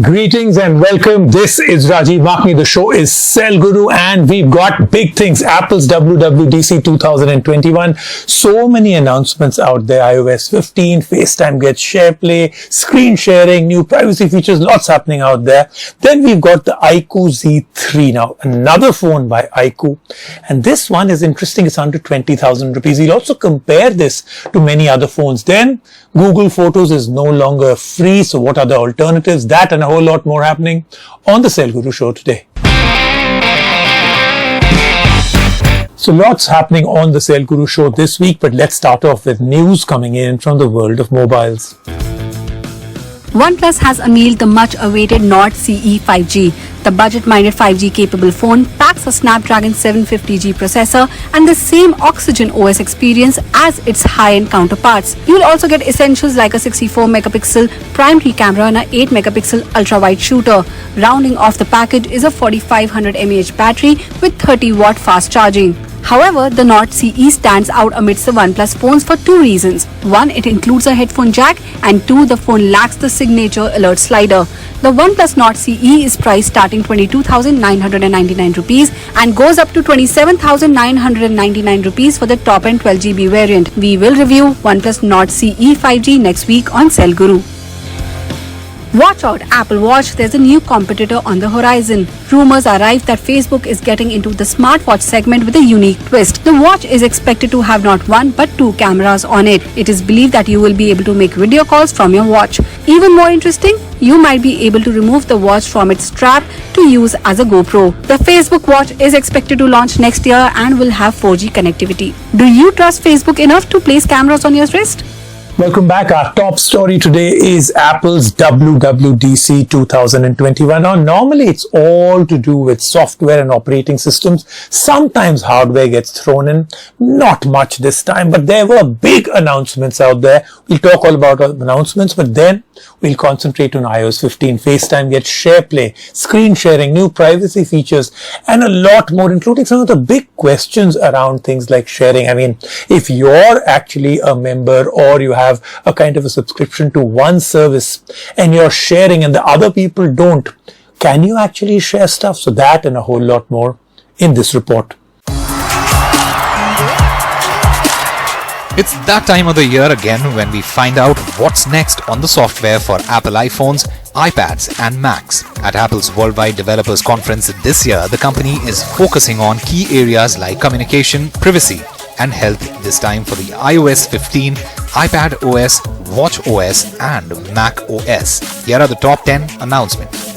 Greetings and welcome. This is Rajiv Makni. The show is Cell Guru and we've got big things. Apple's WWDC 2021. So many announcements out there. iOS 15, FaceTime gets SharePlay, screen sharing, new privacy features, lots happening out there. Then we've got the iQoo Z3 now, another phone by iQoo. And this one is interesting. It's under 20,000 rupees. We'll also compare this to many other phones. Then Google Photos is no longer free. So what are the alternatives? That and a whole lot more happening on the Cell Guru show today. So lots happening on the Cell Guru show this week, but let's start off with news coming in from the world of mobiles. Oneplus has unveiled the much-awaited Nord CE 5G. The budget-minded 5G-capable phone packs a Snapdragon 750G processor and the same Oxygen OS experience as its high-end counterparts. You'll also get essentials like a 64-megapixel primary camera and a 8-megapixel ultra-wide shooter. Rounding off the package is a 4500 mAh battery with 30-watt fast charging. However, the Nord CE stands out amidst the OnePlus phones for two reasons. One, it includes a headphone jack, and two, the phone lacks the signature alert slider. The OnePlus Nord CE is priced starting 22,999 rupees and goes up to 27,999 rupees for the top-end 12GB variant. We will review OnePlus Nord CE 5G next week on Cell Guru. Watch out, Apple Watch, there's a new competitor on the horizon. Rumors are rife that Facebook is getting into the smartwatch segment with a unique twist. The watch is expected to have not one but two cameras on it. It is believed that you will be able to make video calls from your watch. Even more interesting, you might be able to remove the watch from its strap to use as a GoPro. The Facebook Watch is expected to launch next year and will have 4G connectivity. Do you trust Facebook enough to place cameras on your wrist? Welcome back. Our top story today is Apple's WWDC 2021. Now, normally it's all to do with software and operating systems. Sometimes hardware gets thrown in. Not much this time, but there were big announcements out there. We'll talk all about announcements, but then we'll concentrate on iOS 15. FaceTime gets SharePlay, screen sharing, new privacy features, and a lot more, including some of the big questions around things like sharing. I mean, if you're actually a member or you have a kind of a subscription to one service and you're sharing and the other people don't, can you actually share stuff? So that and a whole lot more in this report. It's that time of the year again when we find out what's next on the software for Apple iPhones, iPads and Macs. At Apple's Worldwide Developers Conference this year, the company is focusing on key areas like communication, privacy and health this time for the iOS 15, iPad OS, WatchOS and Mac OS. Here are the top 10 announcements.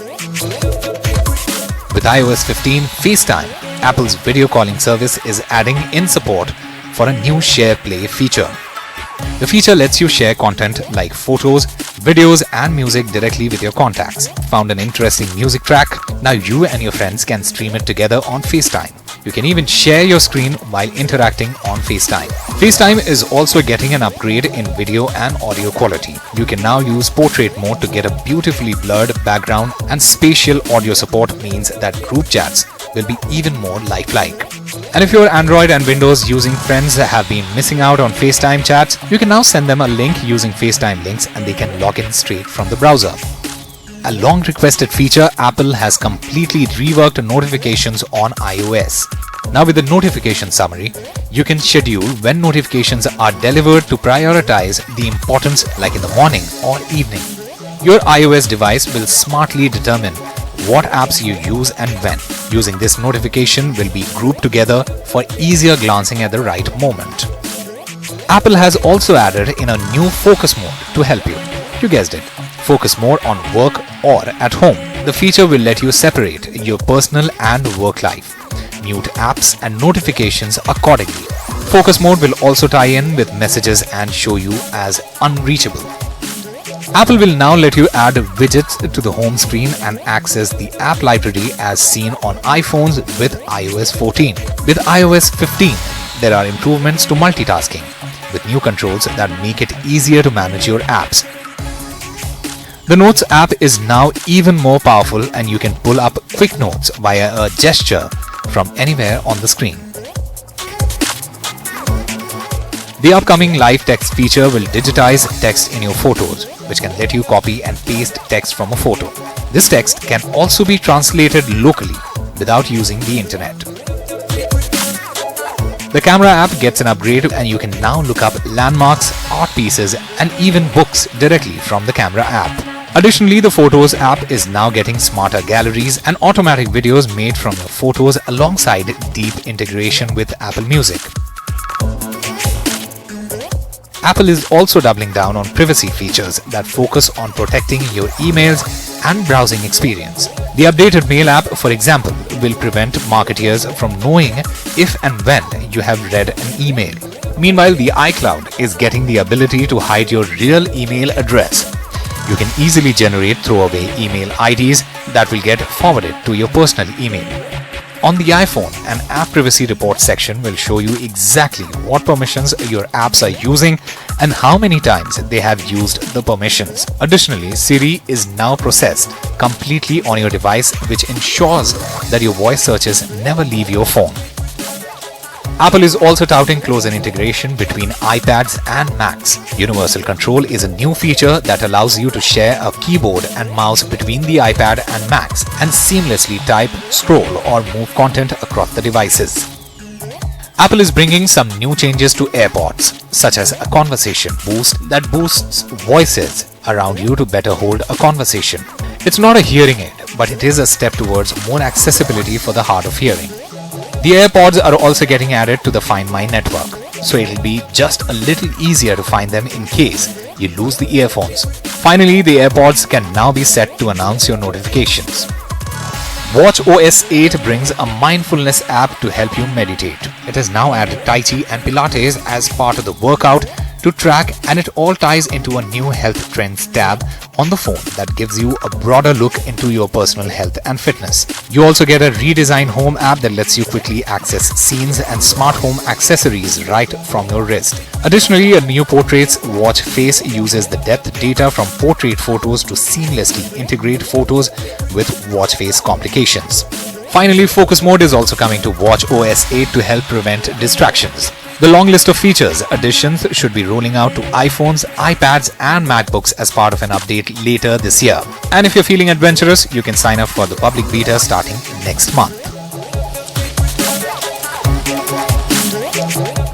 With iOS 15, FaceTime, Apple's video calling service is adding in support for a new SharePlay feature. The feature lets you share content like photos, videos and music directly with your contacts. Found an interesting music track? Now you and your friends can stream it together on FaceTime. You can even share your screen while interacting on FaceTime. FaceTime is also getting an upgrade in video and audio quality. You can now use portrait mode to get a beautifully blurred background, and spatial audio support means that group chats will be even more lifelike. And if your Android and Windows using friends have been missing out on FaceTime chats, you can now send them a link using FaceTime links and they can log in straight from the browser. A long requested feature, Apple has completely reworked notifications on iOS. Now with the notification summary, you can schedule when notifications are delivered to prioritize the importance, like in the morning or evening. Your iOS device will smartly determine what apps you use and when. Using this, notification will be grouped together for easier glancing at the right moment. Apple has also added in a new focus mode to help you. You guessed it. Focus more on work or at home. The feature will let you separate your personal and work life, mute apps and notifications accordingly. Focus mode will also tie in with messages and show you as unreachable. Apple will now let you add widgets to the home screen and access the app library as seen on iPhones with iOS 14. With iOS 15, there are improvements to multitasking with new controls that make it easier to manage your apps. The Notes app is now even more powerful and you can pull up quick notes via a gesture from anywhere on the screen. The upcoming live text feature will digitize text in your photos, which can let you copy and paste text from a photo. This text can also be translated locally without using the internet. The camera app gets an upgrade and you can now look up landmarks, art pieces and even books directly from the camera app. Additionally, the Photos app is now getting smarter galleries and automatic videos made from your photos alongside deep integration with Apple Music. Apple is also doubling down on privacy features that focus on protecting your emails and browsing experience. The updated Mail app, for example, will prevent marketeers from knowing if and when you have read an email. Meanwhile, the iCloud is getting the ability to hide your real email address. You can easily generate throwaway email IDs that will get forwarded to your personal email. On the iPhone, an app privacy report section will show you exactly what permissions your apps are using and how many times they have used the permissions. Additionally, Siri is now processed completely on your device, which ensures that your voice searches never leave your phone. Apple is also touting closer integration between iPads and Macs. Universal Control is a new feature that allows you to share a keyboard and mouse between the iPad and Macs and seamlessly type, scroll or move content across the devices. Apple is bringing some new changes to AirPods, such as a conversation boost that boosts voices around you to better hold a conversation. It's not a hearing aid, but it is a step towards more accessibility for the hard of hearing. The AirPods are also getting added to the Find My network, so it'll be just a little easier to find them in case you lose the earphones. Finally, the AirPods can now be set to announce your notifications. WatchOS 8 brings a mindfulness app to help you meditate. It has now added Tai Chi and Pilates as part of the workout to track, and it all ties into a new health trends tab on the phone that gives you a broader look into your personal health and fitness. You also get a redesigned home app that lets you quickly access scenes and smart home accessories right from your wrist. Additionally, a new Portraits watch face uses the depth data from portrait photos to seamlessly integrate photos with watch face complications. Finally, Focus Mode is also coming to WatchOS 8 to help prevent distractions. The long list of features additions should be rolling out to iPhones, iPads and MacBooks as part of an update later this year. And if you're feeling adventurous, you can sign up for the public beta starting next month.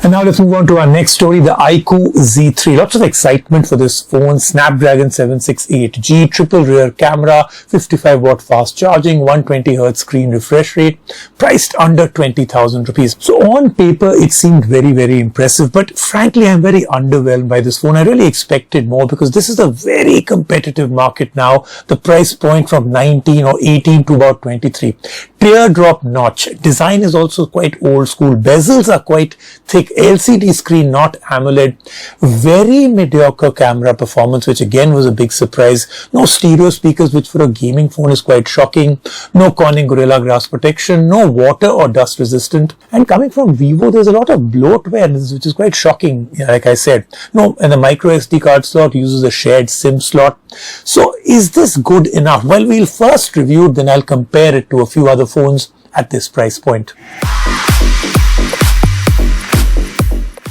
And now let's move on to our next story, the iQoo Z3. Lots of excitement for this phone. Snapdragon 768G, triple rear camera, 55 watt fast charging, 120 Hz screen refresh rate, priced under 20,000 rupees. So on paper, it seemed very, very impressive. But frankly, I'm very underwhelmed by this phone. I really expected more because this is a very competitive market now. The price point from 19 or 18 to about 23. Teardrop notch. Design is also quite old school. Bezels are quite thick. LCD screen, not AMOLED. Very mediocre camera performance, which again was a big surprise. No stereo speakers, which for a gaming phone is quite shocking. No Corning Gorilla Glass protection. No water or dust resistant. And coming from Vivo, there's a lot of bloatware, which is quite shocking, like I said. No, and the micro SD card slot uses a shared SIM slot. So is this good enough? Well, we'll first review it, then I'll compare it to a few other phones at this price point.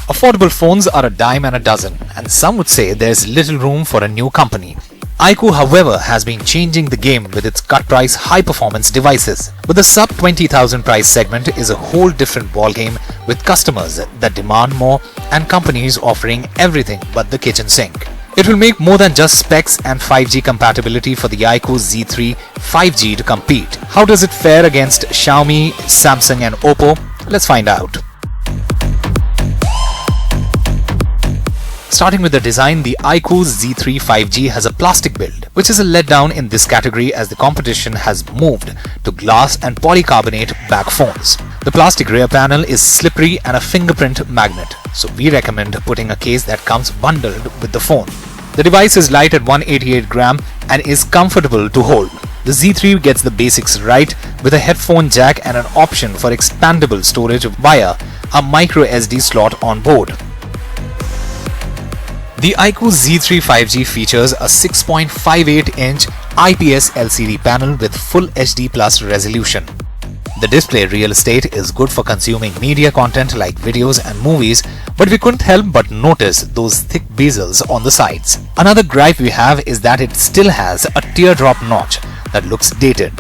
Affordable phones are a dime and a dozen, and some would say there's little room for a new company. iQoo, however, has been changing the game with its cut-price, high-performance devices. But the sub-20,000 price segment is a whole different ballgame with customers that demand more and companies offering everything but the kitchen sink. It will make more than just specs and 5G compatibility for the iQoo Z3 5G to compete. How does it fare against Xiaomi, Samsung and Oppo? Let's find out. Starting with the design, the iQoo Z3 5G has a plastic build, which is a letdown in this category as the competition has moved to glass and polycarbonate back phones. The plastic rear panel is slippery and a fingerprint magnet, so we recommend putting a case that comes bundled with the phone. The device is light at 188 gram and is comfortable to hold. The Z3 gets the basics right with a headphone jack and an option for expandable storage via a micro SD slot on board. The iQoo Z3 5G features a 6.58-inch IPS LCD panel with full HD Plus resolution. The display real estate is good for consuming media content like videos and movies, but we couldn't help but notice those thick bezels on the sides. Another gripe we have is that it still has a teardrop notch, that looks dated.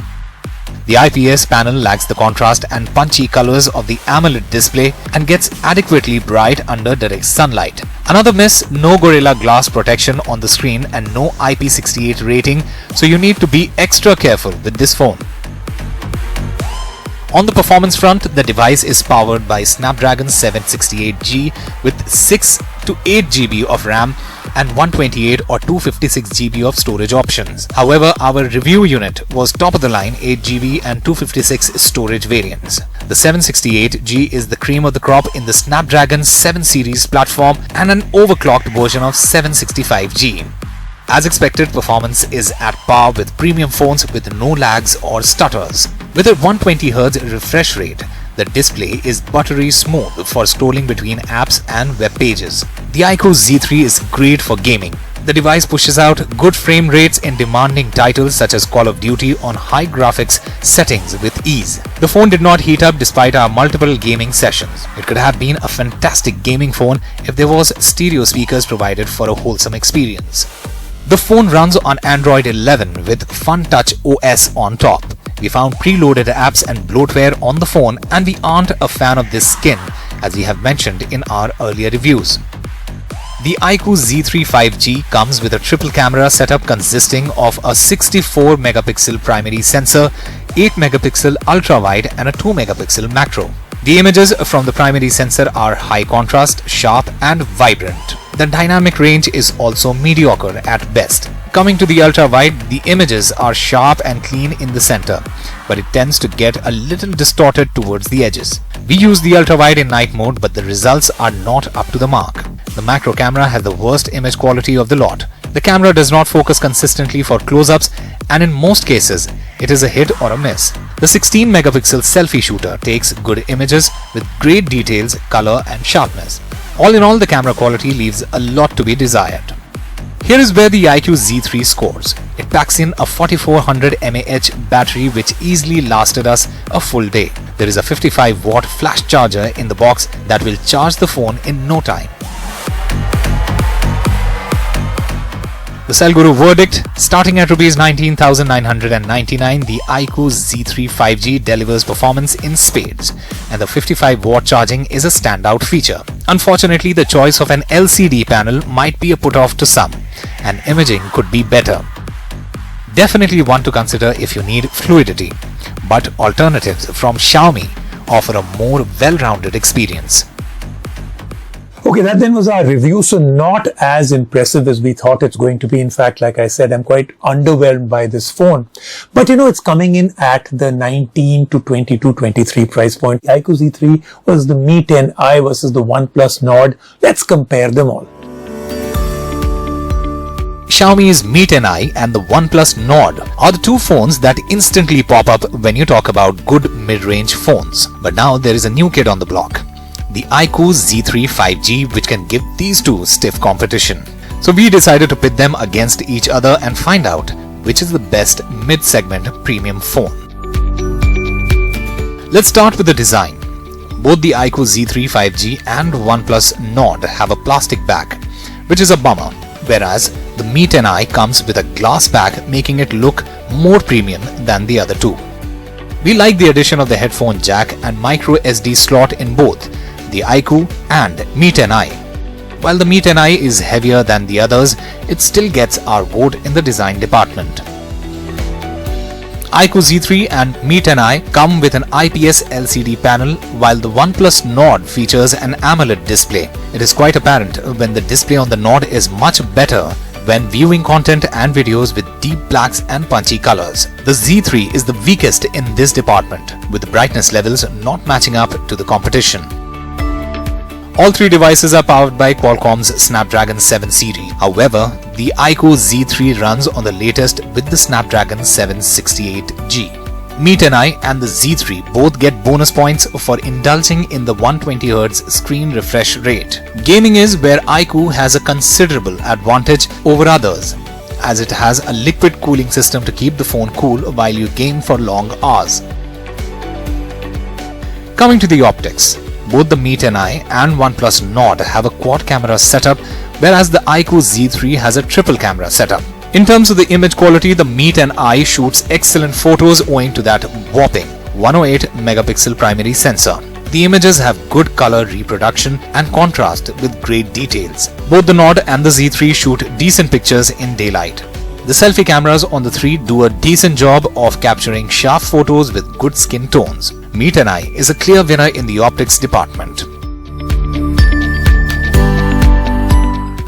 The IPS panel lacks the contrast and punchy colors of the AMOLED display and gets adequately bright under direct sunlight. Another miss, no Gorilla Glass protection on the screen and no IP68 rating, so you need to be extra careful with this phone. On the performance front, the device is powered by Snapdragon 768G with 6 to 8 GB of RAM and 128 or 256 GB of storage options. However, our review unit was top of the line 8 GB and 256 storage variants. The 768G is the cream of the crop in the Snapdragon 7 series platform and an overclocked version of 765G. As expected, performance is at par with premium phones with no lags or stutters. With a 120Hz refresh rate, the display is buttery smooth for scrolling between apps and web pages. The iQoo Z3 is great for gaming. The device pushes out good frame rates in demanding titles such as Call of Duty on high graphics settings with ease. The phone did not heat up despite our multiple gaming sessions. It could have been a fantastic gaming phone if there was stereo speakers provided for a wholesome experience. The phone runs on Android 11 with FunTouch OS on top. We found preloaded apps and bloatware on the phone, and we aren't a fan of this skin, as we have mentioned in our earlier reviews. The iQoo Z3 5G comes with a triple camera setup consisting of a 64-megapixel primary sensor, 8-megapixel ultra-wide and a 2-megapixel macro. The images from the primary sensor are high contrast, sharp and vibrant. The dynamic range is also mediocre at best. Coming to the ultra-wide, the images are sharp and clean in the center, but it tends to get a little distorted towards the edges. We use the ultra-wide in night mode, but the results are not up to the mark. The macro camera has the worst image quality of the lot. The camera does not focus consistently for close-ups, and in most cases, it is a hit or a miss. The 16-megapixel selfie shooter takes good images with great details, color and sharpness. All in all, the camera quality leaves a lot to be desired. Here is where the iQoo Z3 scores. It packs in a 4400 mAh battery which easily lasted us a full day. There is a 55-watt flash charger in the box that will charge the phone in no time. The Cellguru verdict: starting at Rs 19,999, the iQoo Z3 5G delivers performance in spades, and the 55-watt charging is a standout feature. Unfortunately, the choice of an LCD panel might be a put-off to some, and imaging could be better. Definitely one to consider if you need fluidity, but alternatives from Xiaomi offer a more well-rounded experience. Okay, that then was our review. So not as impressive as we thought it's going to be. In fact, like I said, I'm quite underwhelmed by this phone. But it's coming in at the 19 to 22, 23 price point. The iQoo Z3 was the Mi 10i versus the Oneplus Nord. Let's compare them all. Xiaomi's Mi 10i and the OnePlus Nord are the two phones that instantly pop up when you talk about good mid-range phones. But now there is a new kid on the block, the iQoo Z3 5G, which can give these two stiff competition. So we decided to pit them against each other and find out which is the best mid-segment premium phone. Let's start with the design. Both the iQoo Z3 5G and OnePlus Nord have a plastic back, which is a bummer, whereas the Mi 10i comes with a glass back, making it look more premium than the other two. We like the addition of the headphone jack and micro SD slot in both the iQoo and Mi 10i. While the Mi 10i is heavier than the others, it still gets our vote in the design department. iQoo Z3 and Mi 10i come with an IPS LCD panel, while the OnePlus Nord features an AMOLED display. It is quite apparent when the display on the Nord is much better when viewing content and videos with deep blacks and punchy colors. The Z3 is the weakest in this department, with the brightness levels not matching up to the competition. All three devices are powered by Qualcomm's Snapdragon 7 series. However, the iQoo Z3 runs on the latest with the Snapdragon 768G. Mi 10i and the Z3 both get bonus points for indulging in the 120Hz screen refresh rate. Gaming is where iQoo has a considerable advantage over others, as it has a liquid cooling system to keep the phone cool while you game for long hours. Coming to the optics, both the Mi 10i and OnePlus Nord have a quad camera setup, whereas the iQoo Z3 has a triple camera setup. In terms of the image quality, the Meet and Eye shoots excellent photos owing to that whopping 108 megapixel primary sensor. The images have good color reproduction and contrast with great details. Both the Nord and the Z3 shoot decent pictures in daylight. The selfie cameras on the 3 do a decent job of capturing sharp photos with good skin tones. Meet and Eye is a clear winner in the optics department.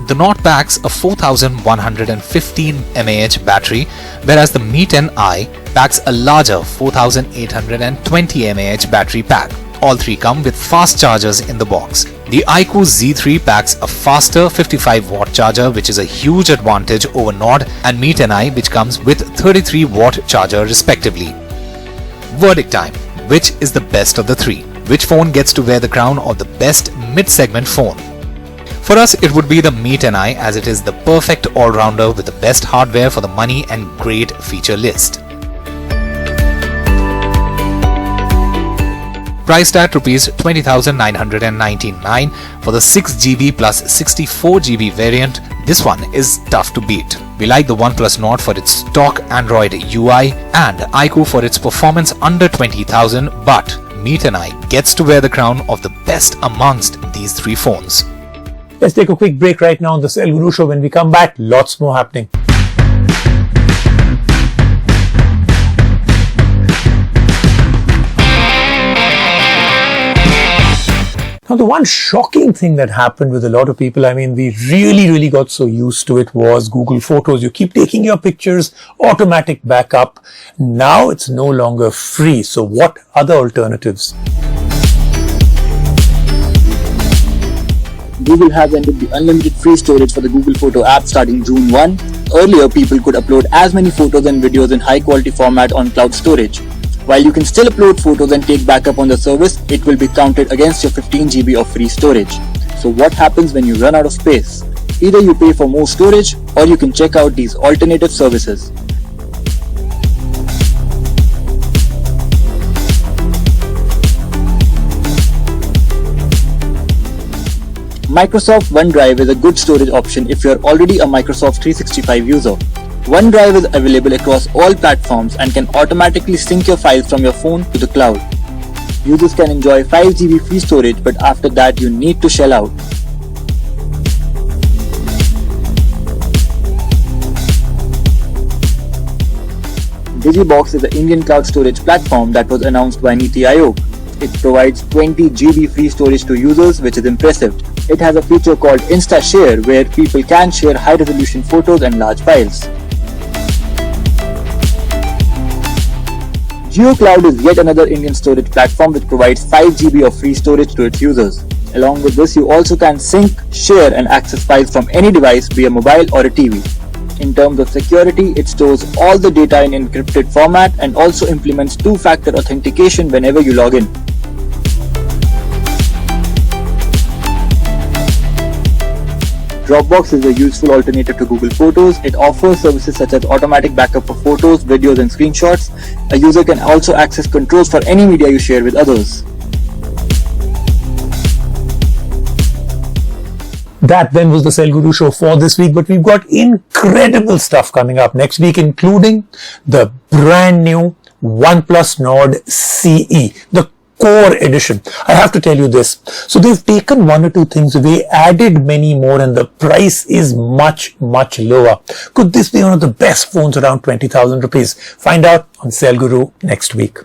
The Nord packs a 4115 mAh battery, whereas the Meet and Eye packs a larger 4820 mAh battery pack. All three come with fast chargers in the box. The iQoo Z3 packs a faster 55-watt charger, which is a huge advantage over Nord and Meet and Eye, which comes with 33-watt charger respectively. Verdict time. Which is the best of the three? Which phone gets to wear the crown of the best mid-segment phone? For us, it would be the Meet and Eye, as it is the perfect all-rounder with the best hardware for the money and great feature list. Priced at Rs 20,999 for the 6GB plus 64GB variant, this one is tough to beat. We like the Oneplus Nord for its stock Android UI and iQoo for its performance under 20,000, but Meet and Eye gets to wear the crown of the best amongst these three phones. Let's take a quick break right now on the Cell Guru Show. When we come back, lots more happening. Now, the one shocking thing that happened with a lot of people, I mean, we really got so used to it, was Google Photos. You keep taking your pictures, automatic backup. Now it's no longer free. So what other alternatives? Google has ended the unlimited free storage for the Google Photo app starting June 1. Earlier, people could upload as many photos and videos in high-quality format on cloud storage. While you can still upload photos and take backup on the service, it will be counted against your 15 GB of free storage. So what happens when you run out of space? Either you pay for more storage or you can check out these alternative services. Microsoft OneDrive is a good storage option if you are already a Microsoft 365 user. OneDrive is available across all platforms and can automatically sync your files from your phone to the cloud. Users can enjoy 5 GB free storage, but after that you need to shell out. Digibox is an Indian cloud storage platform that was announced by Niti Aayog. It provides 20 GB free storage to users, which is impressive. It has a feature called Insta Share, where people can share high-resolution photos and large files. JioCloud is yet another Indian storage platform which provides 5 GB of free storage to its users. Along with this, you also can sync, share and access files from any device, be a mobile or a TV. In terms of security, it stores all the data in encrypted format and also implements two-factor authentication whenever you log in. Dropbox is a useful alternative to Google Photos. It offers services such as automatic backup of photos, videos and screenshots. A user can also access controls for any media you share with others. That then was the Cell Guru Show for this week, but we've got incredible stuff coming up next week, including the brand new OnePlus Nord CE, the Core Edition. I have to tell you this. So they've taken one or two things away, added many more, and the price is much lower. Could this be one of the best phones around 20,000 rupees? Find out on Cell Guru next week.